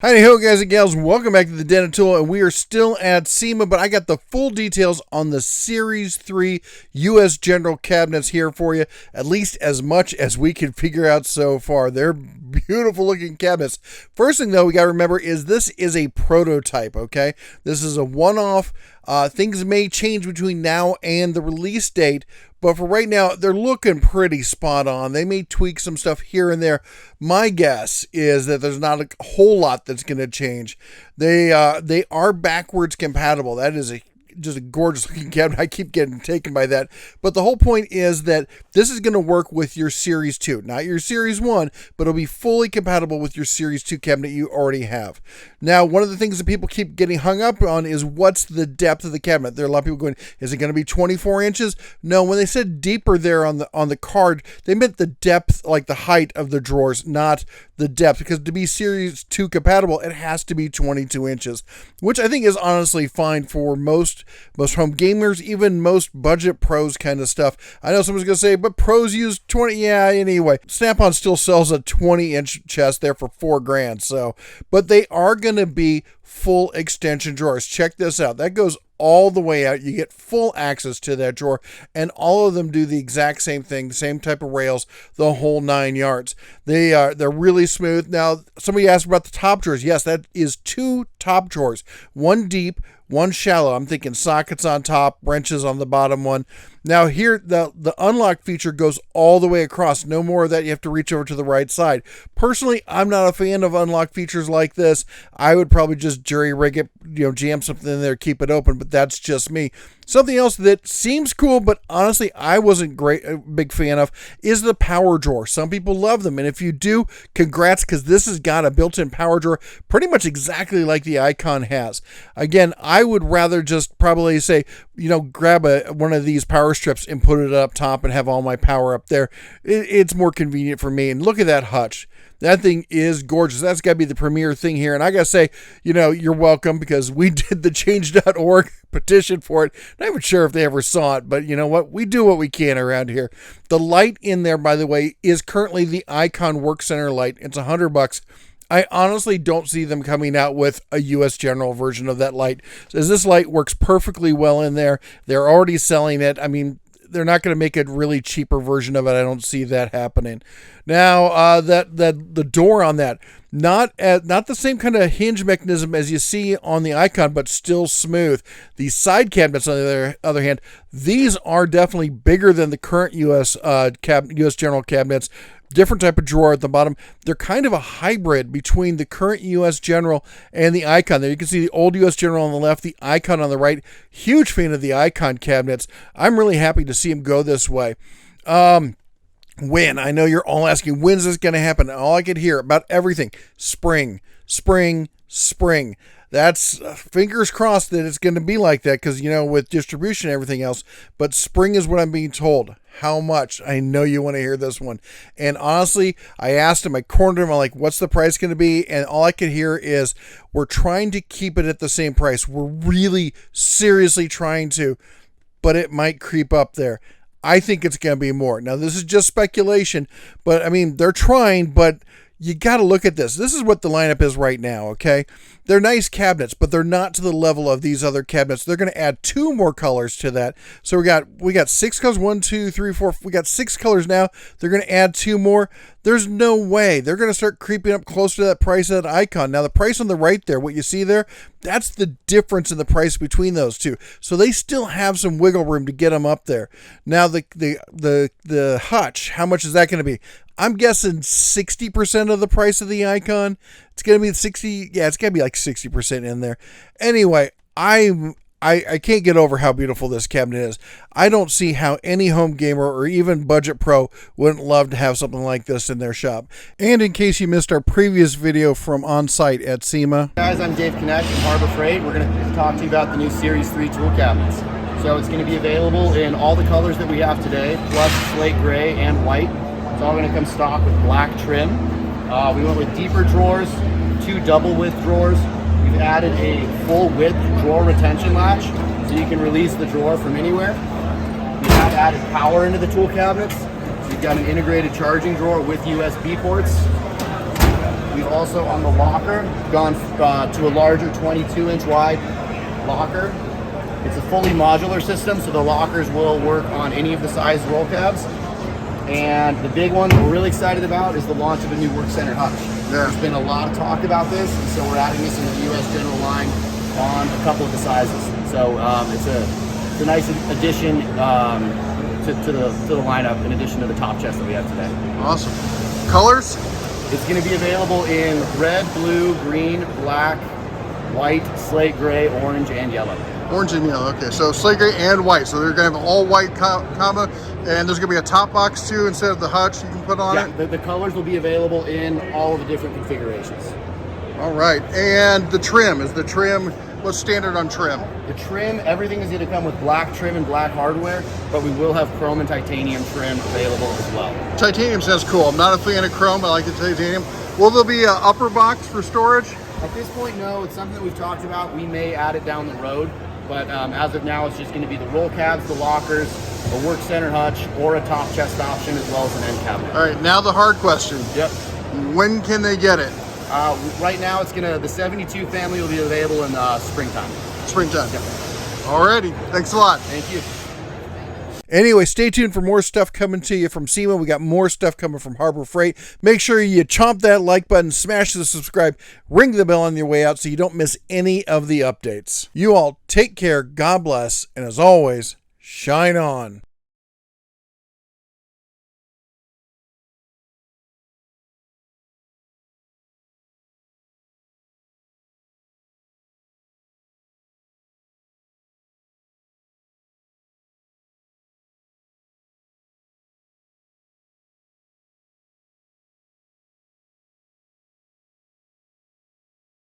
Howdy ho, guys and gals. Welcome back to the Den of Tool, and we are still at SEMA, but I got the full details on the Series 3 U.S. General cabinets here for you, at least as much as we can figure out so far. They're beautiful looking cabinets. First thing, though, we got to remember is this is a prototype, okay? This is a one-off. Things may change between now and the release date, but for right now, they're looking pretty spot on. They may tweak some stuff here and there. My guess is that there's not a whole lot that's going to change. They are backwards compatible. That is just a gorgeous looking cabinet. I keep getting taken by that. But the whole point is that this is going to work with your Series 2. Not your Series 1, but it'll be fully compatible with your Series 2 cabinet you already have. Now, one of the things that people keep getting hung up on is what's the depth of the cabinet. There are a lot of people going, is it going to be 24 inches? No, when they said deeper there on the card, they meant the depth, like the height of the drawers, not the depth, because to be Series 2 compatible, it has to be 22 inches, which I think is honestly fine for most home gamers, even most budget pros kind of stuff. I know someone's going to say, but pros use 20. Yeah, anyway, Snap-on still sells a 20-inch chest there for $4,000. So, but they are going to be full extension drawers. Check this out. That goes all the way out. You get full access to that drawer, and all of them do the exact same thing, the same type of rails, the whole 9 yards. They're really smooth. Now, somebody asked about the top drawers. Yes, that is 2 top drawers, one deep, one shallow. I'm thinking sockets on top, wrenches on the bottom one. Now here, the unlock feature goes all the way across. No more of that you have to reach over to the right side. Personally, I'm not a fan of unlock features like this. I would probably just jury rig it, jam something in there, keep it open, but that's just me. Something else that seems cool, but honestly I wasn't a big fan of, is the power drawer. Some people love them, and if you do, congrats, because this has got a built-in power drawer pretty much exactly like the Icon has. Again, I would rather just probably say, grab one of these power strips and put it up top and have all my power up there. It's more convenient for me. And look at that hutch. That thing is gorgeous. That's got to be the premier thing here. And I got to say, you're welcome, because we did the change.org petition for it. Not even sure if they ever saw it, but you know what? We do what we can around here. The light in there, by the way, is currently the Icon Work Center light. It's $100. I honestly don't see them coming out with a U.S. General version of that light, as this light works perfectly well in there. They're already selling it. I mean, they're not going to make a really cheaper version of it. I don't see that happening. Now, the door on that, not the same kind of hinge mechanism as you see on the Icon, but still smooth. The side cabinets, on the other hand, these are definitely bigger than the current U.S. General cabinets. Different type of drawer at the bottom. They're kind of a hybrid between the current U.S. General and the Icon. There you can see the old U.S. General on the left, the Icon on the right. Huge fan of the Icon cabinets. I'm really happy to see them go this way. When? I know you're all asking, when's this going to happen? All I could hear about everything, spring, spring, spring. That's fingers crossed that it's going to be like that, because, with distribution and everything else. But spring is what I'm being told. How much? I know you want to hear this one. And honestly, I asked him, I cornered him, I'm like, what's the price going to be? And all I could hear is, we're trying to keep it at the same price. We're really seriously trying to, but it might creep up there. I think it's going to be more. Now, this is just speculation, but I mean, they're trying, but you got to look at this. This is what the lineup is right now, okay? They're nice cabinets, but they're not to the level of these other cabinets. They're going to add 2 more colors to that. So we got 6 colors, 1, 2, 3, 4. We got 6 colors now. They're going to add 2 more. There's no way. They're going to start creeping up close to that price of that Icon. Now, the price on the right there, what you see there, that's the difference in the price between those two. So they still have some wiggle room to get them up there. Now, the hutch, how much is that going to be? I'm guessing 60% of the price of the Icon. It's going to be 60. Yeah, it's going to be like 60% in there. Anyway, I can't get over how beautiful this cabinet is. I don't see how any home gamer or even budget pro wouldn't love to have something like this in their shop. And in case you missed our previous video from on-site at SEMA. Guys, I'm Dave Knecht from Harbor Freight. We're going to talk to you about the new Series 3 tool cabinets. So it's going to be available in all the colors that we have today, plus slate gray and white. It's all going to come stock with black trim. We went with deeper drawers, 2 double width drawers. We've added a full width drawer retention latch, so you can release the drawer from anywhere. We have added power into the tool cabinets. So you've got an integrated charging drawer with USB ports. We've also, on the locker, gone to a larger 22-inch wide locker. It's a fully modular system, so the lockers will work on any of the size roll cabs. And the big one that we're really excited about is the launch of a new work center hutch. There's been a lot of talk about this, and so we're adding this in the US General line on a couple of the sizes. So it's a nice addition to the lineup, in addition to the top chest that we have today. Awesome. Colors? It's going to be available in red, blue, green, black, white, slate gray, orange, and yellow. Orange and yellow. Okay, so slate gray and white. So they're going to have an all white combo, and there's going to be a top box too instead of the hutch you can put on it. The colors will be available in all of the different configurations. All right, and the trim, what's standard on trim? The trim, everything is going to come with black trim and black hardware, but we will have chrome and titanium trim available as well. Titanium sounds cool. I'm not a fan of chrome, I like the titanium. Will there be an upper box for storage? At this point, no. It's something that we've talked about. We may add it down the road, but as of now, it's just going to be the roll cabs, the lockers, a work center hutch, or a top chest option, as well as an end cabinet. All right, now the hard question. Yep. When can they get it? Right now, the 72 family will be available in springtime. Springtime. Yep. Alrighty, thanks a lot. Thank you. Anyway, stay tuned for more stuff coming to you from SEMA. We got more stuff coming from Harbor Freight. Make sure you chomp that like button, smash the subscribe, ring the bell on your way out so you don't miss any of the updates. You all take care, God bless, and as always, shine on.